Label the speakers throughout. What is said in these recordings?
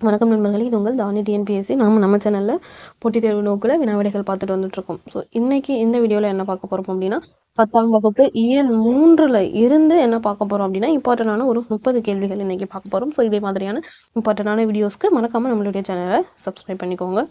Speaker 1: வணக்கம் நண்பர்களே, இது உங்கள் தானி டிஎன்பிஎஸ்சி. நம்ம சேனலில் போட்டித் தேர்வு நோக்கில் வினாவிடைகள் பார்த்துட்டு வந்துட்டுருக்கோம். ஸோ இன்றைக்கி இந்த வீடியோவில் என்ன பார்க்க போகிறோம் அப்படின்னா, 10ஆம் வகுப்பு இயல் 3ல் இருந்து என்ன பார்க்க போகிறோம் அப்படின்னா, இம்பார்ட்டண்டான ஒரு 30 கேள்விகள் இன்றைக்கி பார்க்க போகிறோம். ஸோ இதே மாதிரியான இம்பார்ட்டண்டான வீடியோஸ்க்கு மறக்காமல் நம்மளுடைய சேனலை சப்ஸ்கிரைப் பண்ணிக்கோங்க.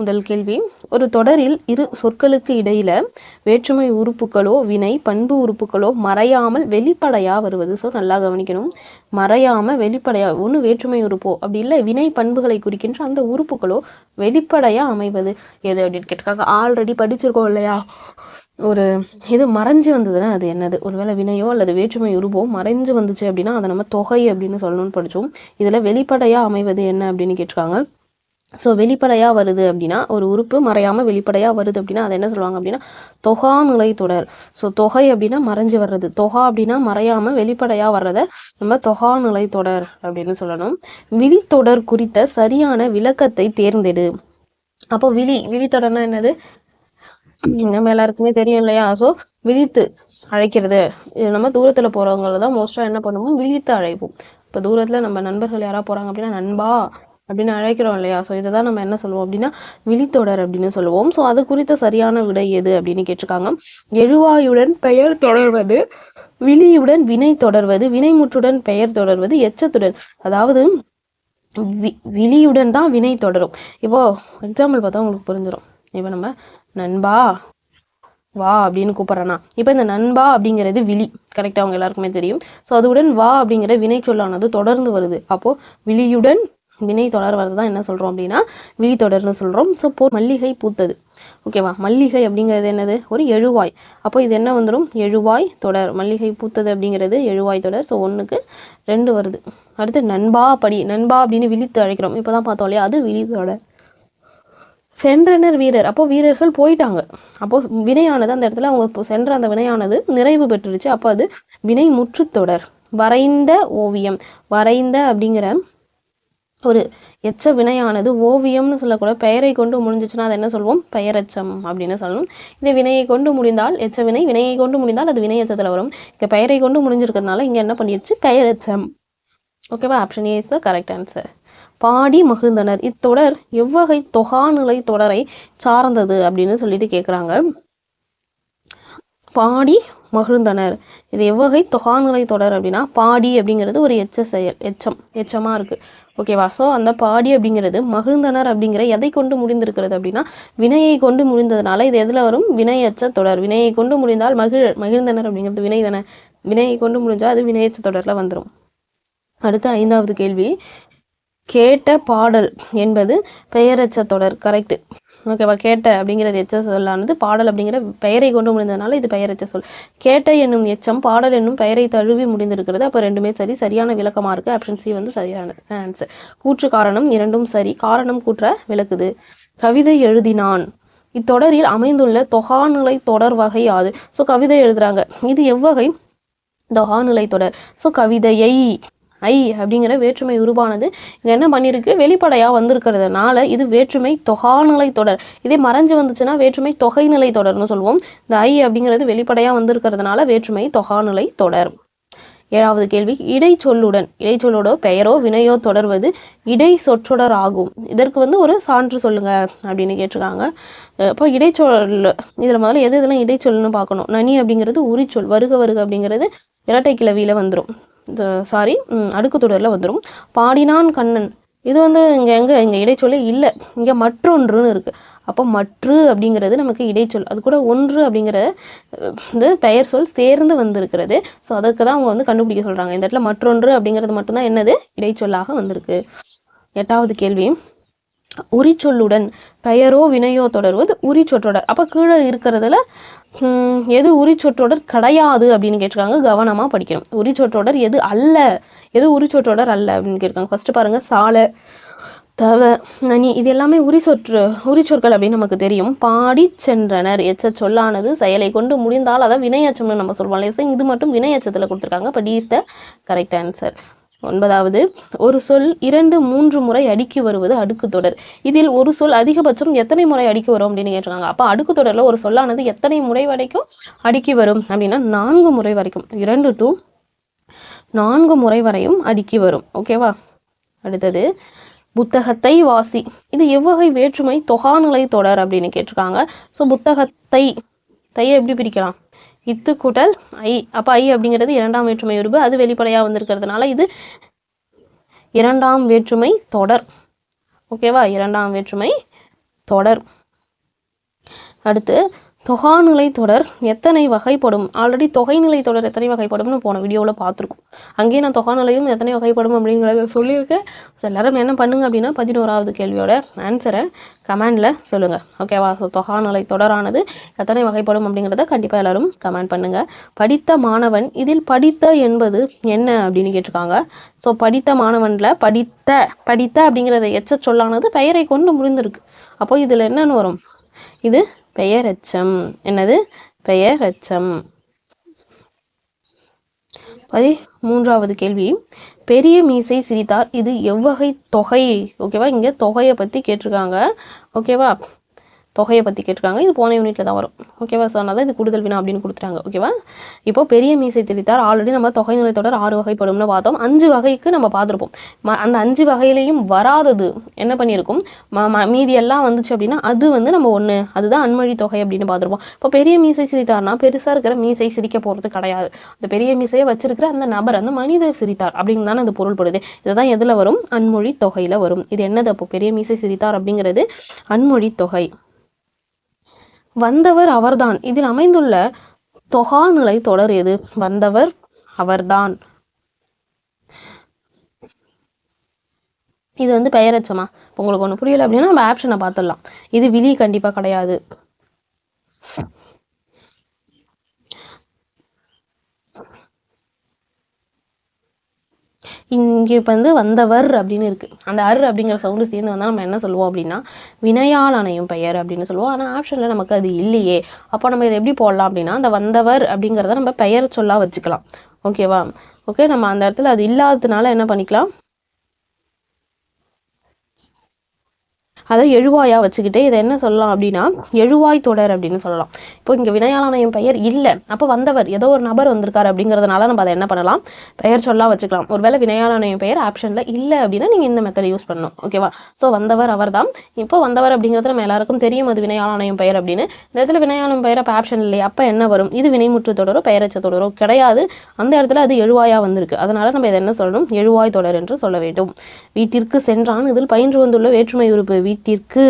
Speaker 1: முதல் கேள்வி, ஒரு தொடரில் இரு சொற்களுக்கு இடையில் வேற்றுமை உறுப்புகளோ வினை பண்பு உறுப்புகளோ மறையாமல் வெளிப்படையாக வருவது. ஸோ நல்லா கவனிக்கணும். மறையாமல் வெளிப்படையாக, ஒன்று வேற்றுமை உறுப்போ அப்படி இல்லை வினை பண்புகளை குறிக்கின்ற அந்த உறுப்புகளோ வெளிப்படையாக அமைவது எது அப்படின்னு கேட்டிருக்காங்க. ஆல்ரெடி படிச்சிருக்கோம் இல்லையா, ஒரு இது மறைஞ்சு வந்ததுன்னா அது என்னது? ஒருவேளை வினையோ அல்லது வேற்றுமை உருவோ மறைஞ்சு வந்துச்சு அப்படின்னா அதை நம்ம தொகை அப்படின்னு சொல்லணும்னு படித்தோம். இதில் வெளிப்படையாக அமைவது என்ன அப்படின்னு கேட்டிருக்காங்க. ஸோ வெளிப்படையாக வருது அப்படின்னா, ஒரு உறுப்பு மறையாமல் வெளிப்படையாக வருது அப்படின்னா அதை என்ன சொல்லுவாங்க அப்படின்னா தொகாநிலை தொடர். ஸோ தொகை அப்படின்னா மறைஞ்சு வர்றது, தொகா அப்படின்னா மறையாமல் வெளிப்படையாக வர்றதை நம்ம தொகாநிலை தொடர் அப்படின்னு சொல்லணும். விழித்தொடர் குறித்த சரியான விளக்கத்தை தேர்ந்தெடு. அப்போ விழித்தொடர்னா என்னது? நம்ம எல்லாருக்குமே தெரியும் இல்லையா. ஸோ விழித்து அழைக்கிறது, நம்ம தூரத்தில் போகிறவங்கள தான் மோஸ்ட்டாக என்ன பண்ணுவோம், விழித்து அழைப்போம். இப்போ தூரத்தில் நம்ம நண்பர்கள் யாராவது போகிறாங்க அப்படின்னா நண்பா அப்படின்னு அழைக்கிறோம் இல்லையா. ஸோ இதை தான் நம்ம என்ன சொல்லுவோம் அப்படின்னா விழித்தொடர் அப்படின்னு சொல்லுவோம். ஸோ அது குறித்த சரியான விடை எது அப்படின்னு கேட்டிருக்காங்க. எழுவாயுடன் பெயர் தொடர்வது, விழியுடன் வினை தொடர்வது, வினைமுற்றுடன் பெயர் தொடர்வது, எச்சத்துடன், அதாவது விழியுடன் தான் வினை தொடரும். இப்போ எக்ஸாம்பிள் பார்த்தா உங்களுக்கு புரிஞ்சிடும். இப்போ நம்ம நண்பா வா அப்படின்னு கூப்பிட்றேன்னா, இப்போ இந்த நண்பா அப்படிங்கிறது விழி, கரெக்டாக அவங்க எல்லாருக்குமே தெரியும். ஸோ அதுடன் வா அப்படிங்கிற வினை சொல்லானது தொடர்ந்து வருது. அப்போது விழியுடன் வினை தொடர் வரது தான் என்ன சொல்கிறோம் அப்படின்னா விழி தொடர்னு சொல்கிறோம். ஸோ மல்லிகை பூத்தது, ஓகேவா. மல்லிகை அப்படிங்கிறது என்னது? ஒரு எழுவாய். அப்போ இது என்ன வந்துடும்? எழுவாய் தொடர். மல்லிகை பூத்தது அப்படிங்கிறது எழுவாய் தொடர். ஸோ 1க்கு 2 வருது. அடுத்து நண்பா படி, நண்பா அப்படின்னு விழித்து அழைக்கிறோம், இப்போ தான் பார்த்தோம் இல்லையா, அது விழி தொடர். சென்றனர் வீரர், அப்போ வீரர்கள் போயிட்டாங்க. அப்போ வினையானது அந்த இடத்துல அவங்க சென்ற அந்த வினையானது நிறைவு பெற்றுருச்சு. அப்போ அது வினை முற்றுத்தொடர். வரைந்த ஓவியம், வரைந்த அப்படிங்கிற ஒரு எச்ச வினையானது ஓவியம்னு சொல்லக்கூட பெயரை கொண்டு முடிஞ்சிச்சுன்னா அதை என்ன சொல்வோம்? பெயரெச்சம் அப்படின்னு சொல்லணும். இது வினையை கொண்டு முடிந்தால் எச்ச வினை, வினையை கொண்டு முடிந்தால் அது வினையச்சத்தில் வரும். இங்கே பெயரை கொண்டு முடிஞ்சிருக்கிறதுனால இங்கே என்ன பண்ணிடுச்சு? பெயரெச்சம். ஓகேவா, option A is the correct answer. பாடி மகிழ்ந்தனர், இத்தொடர் எவ்வகை தொகாநிலை தொடரை சார்ந்தது அப்படின்னு சொல்லிட்டு கேட்குறாங்க. பாடி மகிழ்ந்தனர், இது எவ்வகை தொகாநிலை தொடர் அப்படின்னா பாடி அப்படிங்கிறது ஒரு எச்ச செயல், எச்சமாக இருக்குது, ஓகேவா. ஸோ அந்த பாடி அப்படிங்கிறது மகிழ்ந்தனர் அப்படிங்கிற எதை கொண்டு முடிந்திருக்கிறது அப்படின்னா வினையை கொண்டு முடிந்ததுனால இது எதில் வரும்? வினையச்ச தொடர். வினையை கொண்டு முடிந்தால் மகிழ்ந்தனர் அப்படிங்கிறது வினை தானே, வினையை கொண்டு முடிஞ்சால் அது வினையச்ச தொடரில் வந்துடும். அடுத்த 5வது கேள்வி, கேட்ட பாடல் என்பது பெயரச்ச தொடர். கரெக்டு, ஓகேவா. கேட்ட அப்படிங்கிறது எச்ச சொல்லானது, பாடல் அப்படிங்கிற பெயரை கொண்டு முடிந்ததுனால இது பெயரச்ச சொல். கேட்ட என்னும் எச்சம் பாடல் என்னும் பெயரை தழுவி முடிந்திருக்கிறது. அப்போ ரெண்டுமே சரி, சரியான விளக்கமாக இருக்குது. ஆப்ஷன் சி வந்து சரியான ஆன்சர். கூற்று காரணம் இரண்டும் சரி, காரணம் கூற்ற விளக்குது. கவிதை எழுதினான், இத்தொடரில் அமைந்துள்ள தொகாநிலை தொடர் வகை யாது? ஸோ கவிதை எழுதுறாங்க, இது எவ்வகை? தொகாநிலை தொடர். ஸோ கவிதையை ஐ அப்படிங்கிற வேற்றுமை உருவானது இங்கே என்ன பண்ணியிருக்கு? வெளிப்படையாக வந்திருக்கிறதுனால இது வேற்றுமை தொகாநிலை தொடர். இதே மறைஞ்சு வந்துச்சுன்னா வேற்றுமை தொகைநிலை தொடர்னு சொல்லுவோம். இந்த ஐ அப்படிங்கிறது வெளிப்படையாக வந்திருக்கிறதுனால வேற்றுமை தொகாநிலை தொடர். 7வது கேள்வி, இடைச்சொல்லுடன், இடைச்சொல்லோட பெயரோ வினையோ தொடர்வது இடை சொற்றொடர் ஆகும். இதற்கு வந்து ஒரு சான்று சொல்லுங்க அப்படின்னு கேட்டிருக்காங்க. இப்போ இடைச்சொல் இதில் முதல்ல எதெல்லாம் இடைச்சொல்னு பார்க்கணும். நனி அப்படிங்கிறது உரிச்சொல், வருக வருக அப்படிங்கிறது இரட்டை கிளவியில் வந்துடும், அடுக்கு தொடரில் வந்துடும். பாடினான் கண்ணன், இது வந்து இங்கே இடைச்சொல்லே இல்லை, இங்கே மற்றொன்றுன்னு இருக்குது. அப்போ மற்று அப்படிங்கிறது நமக்கு இடைச்சொல், அது கூட ஒன்று அப்படிங்கிற இந்த பெயர் சொல் சேர்ந்து வந்திருக்கிறது. ஸோ அதுக்கு தான் அவங்க வந்து கண்டுபிடிக்க சொல்கிறாங்க. இந்த இடத்துல மற்றொன்று அப்படிங்கிறது மட்டும்தான் என்னது? இடைச்சொல்லாக வந்திருக்கு. 8வது கேள்வி, உரிச்சொல்லுடன் பெயரோ வினையோ தொடர்வது உரிச்சொற்றொடர். அப்போ கீழே இருக்கிறதுல எது உரிச்சொற்றொடர் கிடையாது அப்படின்னு கேட்டிருக்காங்க. கவனமாக படிக்கணும். உரிச்சொற்றொடர் எது அல்ல, எது உரிச்சொற்றொடர் அல்ல அப்படின்னு கேட்டிருக்காங்க. ஃபஸ்ட்டு பாருங்கள், சாலை, தவ, நனி, இது எல்லாமே உரிச்சொற்கள் அப்படின்னு நமக்கு தெரியும். பாடி சென்றனர், எச்ச சொல்லானது செயலை கொண்டு முடிந்தால் அதை வினையச்சம்னு நம்ம சொல்லுவோம் இல்லையா. இது மட்டும் வினையச்சத்தில் கொடுத்துருக்காங்க. இப்போ D is the correct answer. 9வது, ஒரு சொல் 2-3 முறை அடுக்கி வருவது அடுக்கு தொடர். இதில் ஒரு சொல் அதிகபட்சம் எத்தனை முறை அடுக்கி வரும் அப்படின்னு கேட்டிருக்காங்க. அப்போ அடுக்கு தொடரில் ஒரு சொல்லானது எத்தனை முறை வரைக்கும் அடுக்கி வரும் அப்படின்னா 4 முறை வரைக்கும், 2 to 4 முறை வரையும் அடுக்கி வரும், ஓகேவா. அடுத்தது புத்தகத்தை வாசி. இது எவ்வகை வேற்றுமை தொகாநிலை தொடர் அப்படின்னு கேட்டிருக்காங்க. ஸோ புத்தகத்தை தையை எப்படி பிரிக்கலாம்? இத்து கூட்டல் ஐ. அப்போ ஐ அப்படிங்கிறது இரண்டாம் வேற்றுமை உருபு, அது வெளிப்படையாக வந்திருக்கிறதுனால இது இரண்டாம் வேற்றுமை தொடர். ஓகேவா? இரண்டாம் வேற்றுமை தொடர். அடுத்து தொகாநிலை தொடர் எத்தனை வகைப்படும்? ஆல்ரெடி தொகைநிலை தொடர் எத்தனை வகைப்படும்னு போன வீடியோவில் பார்த்துருக்கோம். அங்கேயே நான் தொகாநிலையும் எத்தனை வகைப்படும் அப்படிங்கிறத சொல்லியிருக்கேன். ஸோ எல்லாரும் என்ன பண்ணுங்க அப்படின்னா 11வது கேள்வியோட ஆன்சரை கமெண்டில் சொல்லுங்கள். ஓகேவா? ஸோ தொகாநிலை தொடரானது எத்தனை வகைப்படும் அப்படிங்கிறத கண்டிப்பாக எல்லாரும் கமெண்ட் பண்ணுங்கள். படித்த மாணவன், இதில் படித்த என்பது என்ன அப்படின்னு கேட்டிருக்காங்க. ஸோ படித்த மாணவனில் படித்த அப்படிங்கிறத எச்ச சொல்லானது பெயரை கொண்டு முடிந்திருக்கு. அப்போ இதில் என்னன்னு வரும்? இது பெயரெச்சம். என்னது? பெயரெச்சம். 13வது கேள்வி, பெரிய மீசை சிரித்தார், இது எவ்வகை தொகை? ஓகேவா? இங்கே தொகையை பற்றி கேட்டிருக்காங்க. ஓகேவா? தொகையை பற்றி கேட்டிருக்காங்க. இது போன யூனிட்டில் தான் வரும். ஓகேவா? ஸோ அதனால் இது கூடுதல் வினா அப்படின்னு கொடுத்துட்டாங்க. ஓகேவா? இப்போ பெரிய மீசை சிரித்தார் ஆல்ரெடி நம்ம தொகைநிலை தொடர் 6 வகைப்படும்னு பார்த்தோம். 5 வகைக்கு நம்ம பார்த்துருப்போம். அந்த 5 வகையிலையும் வராதது என்ன பண்ணியிருக்கும்? மீதி எல்லாம் வந்துச்சு அப்படின்னா அது வந்து நம்ம ஒன்று, அதுதான் அன்மொழி தொகை அப்படின்னு பார்த்துருப்போம். இப்போ பெரிய மீசை சிரித்தார்னா பெருசாக இருக்கிற மீசை சிரிக்க போகிறது கிடையாது. அந்த பெரிய மீசையை வச்சிருக்கிற அந்த நபர், அந்த மனிதர் சிரித்தார் அப்படின்னு தானே அது பொருள்படுது. இதுதான் எதில் வரும்? அன்மொழி தொகையில் வரும். இது என்னது? அப்போ பெரிய மீசை சிரித்தார் அப்படிங்கிறது அன்மொழி தொகை. வந்தவர் அவர்தான், இதில் அமைந்துள்ள தொகாநிலை தொடர் எது? வந்தவர் அவர்தான். இது வந்து பெயரெச்சமா? உங்களுக்கு ஒன்று புரியல அப்படின்னா நம்ம ஆப்ஷனை பார்த்துடலாம். இது விழி கண்டிப்பாக கிடையாது. இங்கே இப்போ வந்து வந்தவர் அப்படின்னு இருக்குது. அந்த அப்படிங்கிற சவுண்டு சேர்ந்து வந்தால் நம்ம என்ன சொல்லுவோம் அப்படின்னா வினையால் அணையும் பெயர் அப்படின்னு சொல்லுவோம். ஆனால் ஆப்ஷனில் நமக்கு அது இல்லையே. அப்போ நம்ம இதை எப்படி போடலாம் அப்படின்னா அந்த வந்தவர் அப்படிங்கிறத நம்ம பெயர் சொல்லா வச்சுக்கலாம். ஓகேவா? ஓகே, நம்ம அந்த இடத்துல அது இல்லாததுனால என்ன பண்ணிக்கலாம், அதை எழுவாயாக வச்சுக்கிட்டு இதை என்ன சொல்லலாம் அப்படின்னா எழுவாய் தொடர் அப்படின்னு சொல்லலாம். இப்போ இங்கே வினையாளனையும் பெயர் இல்லை, அப்போ வந்தவர் ஏதோ ஒரு நபர் வந்திருக்காரு அப்படிங்கிறதுனால நம்ம அதை என்ன பண்ணலாம், பெயர் சொல்லா வச்சுக்கலாம். ஒருவேளை வினையாளனையும் பெயர் ஆப்ஷனில் இல்லை அப்படின்னா நீங்கள் இந்த மெத்தடை யூஸ் பண்ணணும். ஓகேவா? ஸோ வந்தவர் அவர் தான். இப்போ வந்தவர் அப்படிங்கிறது நம்ம எல்லாருக்கும் தெரியும் அது வினையாளனையும் பெயர் அப்படின்னு. இந்த இடத்துல வினையாளன் பெயர் அப்போ ஆப்ஷன் இல்லையா? அப்போ என்ன வரும்? இது வினைமுற்று தொடரோ பெயரச்ச தொடரோ கிடையாது. அந்த இடத்துல அது எழுவாயாக வந்திருக்கு. அதனால நம்ம இதை என்ன சொல்லணும்? எழுவாய் தொடர் என்று சொல்ல வேண்டும். வீட்டிற்கு சென்றான், இதில் பயின்று வந்துள்ள வேற்றுமை உறுப்பு வீட்டிற்கு.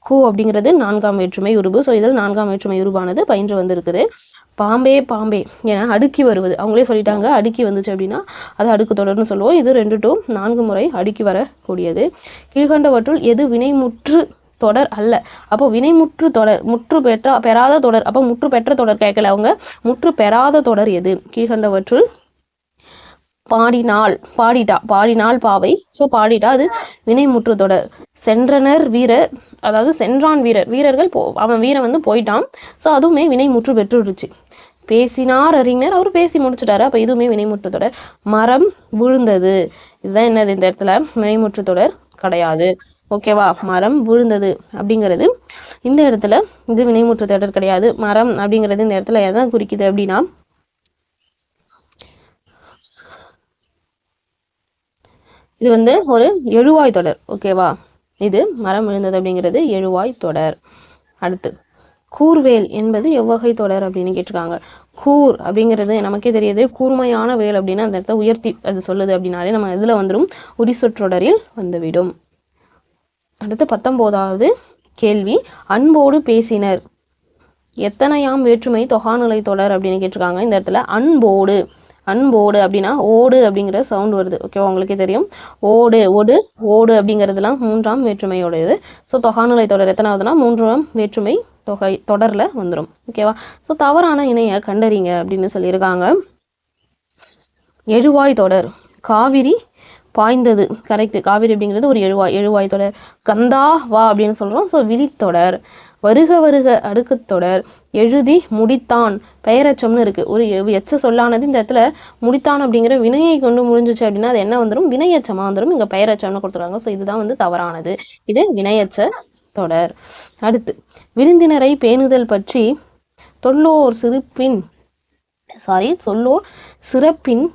Speaker 1: கு அப்படிங்கிறது 4ஆம் வேற்றுமை உருபு. ஸோ இதில் 4ஆம் வேற்றுமை உருவானது பயின்று வந்திருக்குது. பாம்பே பாம்பே என அடுக்கி வருவது, அவங்களே சொல்லிட்டாங்க அடுக்கி வந்துச்சு அப்படின்னா அது அடுக்கு தொடர்னு சொல்லுவோம். இது 2 to 4 முறை அடுக்கி வரக்கூடியது. கீழ்கண்டவற்றுள் எது வினைமுற்று தொடர் அல்ல? அப்போ வினைமுற்று தொடர், முற்று பெறாத தொடர். அப்போ முற்று பெற்ற தொடர் கேட்கல அவங்க, முற்று பெறாத தொடர் எது? கீழ்கண்டவற்றுள் பாடினாள் பாவை. ஸோ பாடிட்டா அது வினைமுற்று தொடர். சென்றனர் வீரர், அதாவது சென்றான் வீரர்கள் அவன் வீரன் வந்து போயிட்டான். ஸோ அதுவுமே வினைமுற்று பெற்றுடுச்சு. பேசினார் அறிஞர், அவர் பேசி முடிச்சுட்டாரு. அப்போ இதுவுமே வினைமுற்று தொடர். மரம் விழுந்தது, இதுதான் என்னது? இந்த இடத்துல வினைமுற்று தொடர் கிடையாது. ஓகேவா? மரம் விழுந்தது அப்படிங்கிறது இந்த இடத்துல இது வினைமுற்று தொடர் கிடையாது. மரம் அப்படிங்கிறது இந்த இடத்துல எதை குறிக்குது அப்படின்னா இது வந்து ஒரு எழுவாய் தொடர். ஓகேவா? இது மரம் விழுந்தது அப்படிங்கிறது எழுவாய் தொடர். அடுத்து கூர்வேல் என்பது எவ்வகை தொடர் அப்படின்னு கேட்டிருக்காங்க. கூர் அப்படிங்கிறது நமக்கே தெரியுது, கூர்மையான வேல் அப்படின்னு அந்த இடத்த உயர்த்தி அது சொல்லுது அப்படின்னாலே நம்ம இதில் வந்துடும் உரிசொற்றொடரில் வந்துவிடும். அடுத்து 19வது கேள்வி, அன்போடு பேசினர் எத்தனையாம் வேற்றுமை தொகாநிலை தொடர் அப்படின்னு கேட்டிருக்காங்க. இந்த இடத்துல அன்போடு அப்படின்னா ஓடு அப்படிங்கிற சவுண்ட் வருது. ஓகேவா? உங்களுக்கே தெரியும் ஓடு ஓடு அப்படிங்கிறதுலாம் 3ஆம் வேற்றுமையோடையது. ஸோ தொகாநிலை தொடர் எத்தனாவதுனா 3ஆம் வேற்றுமை தொகை தொடரில் வந்துடும். ஓகேவா? ஸோ தவறான இணையை கண்டறிங்க அப்படின்னு சொல்லியிருக்காங்க. எழுவாய் தொடர் காவிரி பாய்ந்தது, கரெக்ட். காவிரி அப்படிங்கிறது ஒரு எழுவாய் தொடர். கந்தா வா அப்படின்னு சொல்கிறோம். ஸோ விழித்தொடர். வருக வருக அடுக்கு தொடர். எழுதி முடித்தான் பெயரச்சம்னு இருக்குது. ஒரு எச்ச சொல்லானது இந்த இடத்துல முடித்தான் அப்படிங்கிற வினையை கொண்டு முடிஞ்சிச்சு அப்படின்னா அது என்ன வந்துடும்? வினையச்சமாக வந்துடும். இங்கே பெயரச்சம்னு கொடுத்துருக்காங்க. ஸோ இதுதான் வந்து தவறானது. இது வினையச்ச தொடர். அடுத்து விருந்தினரை பேணுதல் பற்றி சொல்லோர் சிறப்பின்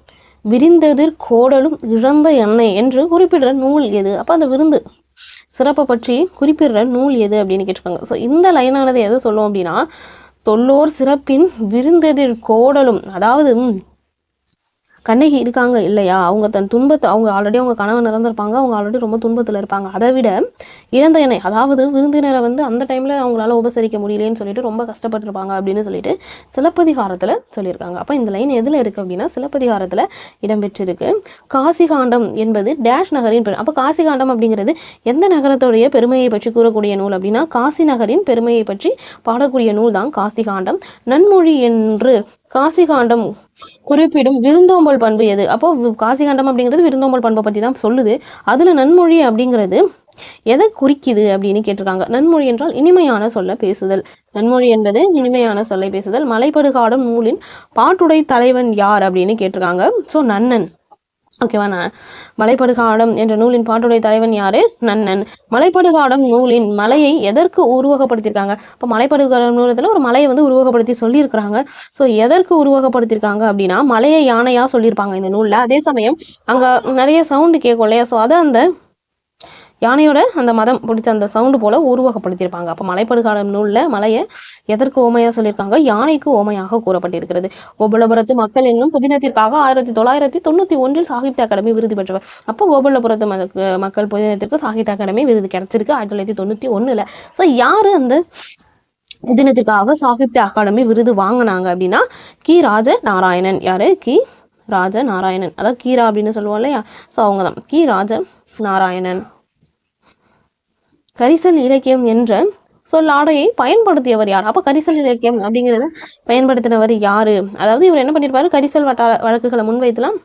Speaker 1: விரிந்தெதிர் கோடலும் இழந்த எண்ணெய் என்று குறிப்பிடுற நூல் எது? அப்போ அந்த விருந்து சிறப்பை பற்றி குறிப்பிடுற நூல் எது அப்படின்னு கேட்டிருக்காங்க. ஸோ இந்த லைனானது எதை சொல்லும் அப்படின்னா, தொல்லோர் சிறப்பின் விருந்தெதிர் கோடலும், அதாவது கண்ணகி இருக்காங்க இல்லையா, அவங்க தன் துன்பத்தை, அவங்க ஆல்ரெடி அவங்க கணவன் இறந்திருப்பாங்க, அவங்க ஆல்ரெடி ரொம்ப துன்பத்தில் இருப்பாங்க. அதை விட இழந்த எண்ணெய், அதாவது விருந்தினரை வந்து அந்த டைமில் அவங்களால உபசரிக்க முடியலேன்னு சொல்லிட்டு ரொம்ப கஷ்டப்பட்டிருப்பாங்க அப்படின்னு சொல்லிட்டு சிலப்பதிகாரத்தில் சொல்லியிருக்காங்க. அப்போ இந்த லைன் எதில் இருக்குது அப்படின்னா சிலப்பதிகாரத்தில் இடம்பெற்றிருக்கு. காசிகாண்டம் என்பது டேஷ் நகரின் பெருமை. அப்போ காசிகாண்டம் அப்படிங்கிறது எந்த நகரத்துடைய பெருமையை பற்றி கூறக்கூடிய நூல் அப்படின்னா காசி நகரின் பெருமையை பற்றி பாடக்கூடிய நூல் தான் காசிகாண்டம். நன்மொழி என்று காசிகாண்டம் குறிப்பிடும் விருந்தோம்பல் பண்பு எது? அப்போ காசிகாண்டம் அப்படிங்கிறது விருந்தோம்பல் பண்பை பற்றி தான் சொல்லுது. அதில் நன்மொழி அப்படிங்கிறது எதை குறிக்குது அப்படின்னு கேட்டிருக்காங்க. நன்மொழி என்றால் இனிமையான சொல்ல பேசுதல். நன்மொழி என்பது இனிமையான சொல்லை பேசுதல். மலைப்படுகாடும் நூலின் பாட்டுடை தலைவன் யார் அப்படின்னு கேட்டிருக்காங்க. ஸோ நன்னன். ஓகேவா, மலைப்படுகாடம் என்ற நூலின் பாட்டுடைய தலைவன் யாரு? நன்னன். மலைப்படுகாடம் நூலின் மலையை எதற்கு உருவகப்படுத்தியிருக்காங்க? இப்போ மலைப்படுகாடம் நூலத்தில் ஒரு மலையை வந்து உருவகப்படுத்தி சொல்லியிருக்கிறாங்க. ஸோ எதற்கு உருவகப்படுத்தியிருக்காங்க அப்படின்னா மலையை யானையா சொல்லியிருப்பாங்க இந்த நூலில். அதே சமயம் அங்கே நிறைய சவுண்டு கேட்கும் இல்லையா, ஸோ அதை அந்த யானையோட அந்த மதம் பிடிச்ச அந்த சவுண்டு போல உருவகப்படுத்தியிருப்பாங்க. அப்போ மலைப்படுகாலம் நூலில் மலையை எதற்கு ஓமையாக சொல்லியிருக்காங்க? யானைக்கு ஓமையாக கூறப்பட்டிருக்கிறது. கோபுலபுரத்து மக்கள் என்னும் புதினத்திற்காக 1991 சாகித்ய அகாடமி விருது பெற்றவர். அப்போ கோபுலபுரத்து மக்கள் புதினத்திற்கு சாகித்ய அகாடமி விருது கிடைச்சிருக்கு 1991. ஸோ யாரு அந்த புதினத்திற்காக சாகித்ய அகாடமி விருது வாங்கினாங்க அப்படின்னா கி. ராஜ நாராயணன். யாரு? கி. ராஜ நாராயணன். அதாவது கீரா அப்படின்னு சொல்லுவோம் இல்லையா, ஸோ அவங்க தான் கி. ராஜ நாராயணன். கரிசல் இலக்கியம் என்ற சொல்லாடையை பயன்படுத்தியவர் யார்? அப்போ கரிசல் இலக்கியம் அப்படிங்கிறத பயன்படுத்தினவர் யாரு? அதாவது இவர் என்ன பண்ணியிருப்பாரு, கரிசல் வழக்குகளை முன்வைத்துலாம்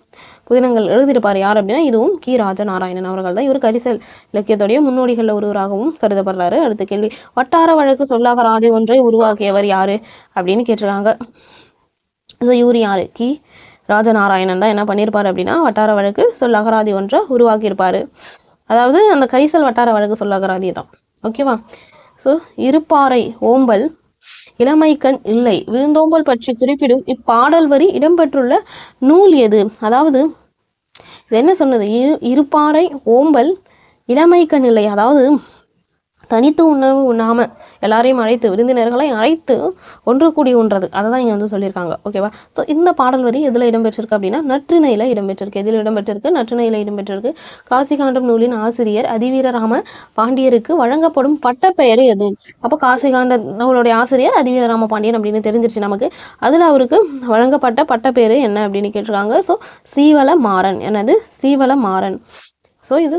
Speaker 1: புதினங்கள் எழுதியிருப்பார். யார் அப்படின்னா இதுவும் கி. ராஜ நாராயணன் அவர்கள் தான். இவர் கரிசல் இலக்கியத்துடைய முன்னோடிகளில் ஒருவராகவும் கருதப்படுறாரு. அடுத்த கேள்வி, வட்டார வழக்கு சொல்லாகராதி ஒன்றை உருவாக்கியவர் யாரு அப்படின்னு கேட்டிருக்காங்க. ஸோ இவர் யாரு? கி. ராஜநாராயணன் தான் என்ன பண்ணியிருப்பார் அப்படின்னா வட்டார வழக்கு சொல்லாகராதி ஒன்றை உருவாக்கியிருப்பாரு. அதாவது அந்த கரிசல் வட்டார வழக்கு சொல்லாகராதி தான். ஓகேவா. ஸோ இருப்பாறை ஓம்பல் இளமைக்கண் இல்லை விருந்தோம்பல் பற்றி குறிப்பிடும் இப்பாடல் வரி இடம்பெற்றுள்ள நூல் எது? அதாவது இது என்ன சொன்னது? இருப்பாறை ஓம்பல் இளமைக்கண் இல்லை, அதாவது தனித்து உணவு உண்ணாம எல்லாரையும் அழைத்து விருந்தினர்களை அழைத்து ஒன்று கூடி உண்றது, அதை தான் இங்கே வந்து சொல்லியிருக்காங்க. ஓகேவா. ஸோ இந்த பாடல் வரி எதில் இடம்பெற்றிருக்கு அப்படின்னா நற்றிணையில் இடம்பெற்றிருக்கு. எதில் இடம்பெற்றிருக்கு? நற்றிணையில் இடம்பெற்றிருக்கு. காசிகாண்டம் நூலின் ஆசிரியர் அதிவீரராம பாண்டியருக்கு வழங்கப்படும் பட்டப்பெயர் எது? அப்போ காசிகாண்ட நூலுடைய ஆசிரியர் அதிவீரராம பாண்டியன் அப்படின்னு தெரிஞ்சிருச்சு நமக்கு. அதில் அவருக்கு வழங்கப்பட்ட பட்டப்பேர் என்ன அப்படின்னு கேட்டிருக்காங்க. ஸோ சீவல மாறன். என்னது? சீவல மாறன். ஸோ இது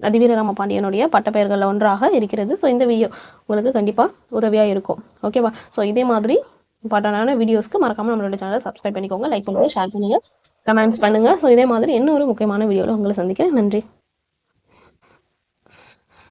Speaker 1: அதிவீரராம பாண்டியனுடைய பட்டப்பெயர்களில் ஒன்றாக இருக்கிறது. ஸோ இந்த வீடியோ உங்களுக்கு கண்டிப்பாக உதவியாக இருக்கும். ஓகேவா. ஸோ இதே மாதிரி இம்பார்ட்டண்டான வீடியோஸ்க்கு மறக்காமல் நம்மளோட சேனலை சப்ஸ்கிரைப் பண்ணிக்கோங்க, லைக் பண்ணுங்கள், ஷேர் பண்ணுங்கள், கமெண்ட்ஸ் பண்ணுங்கள். ஸோ இதே மாதிரி இன்னொரு முக்கியமான வீடியோவில் உங்களை சந்திக்கிறேன். நன்றி.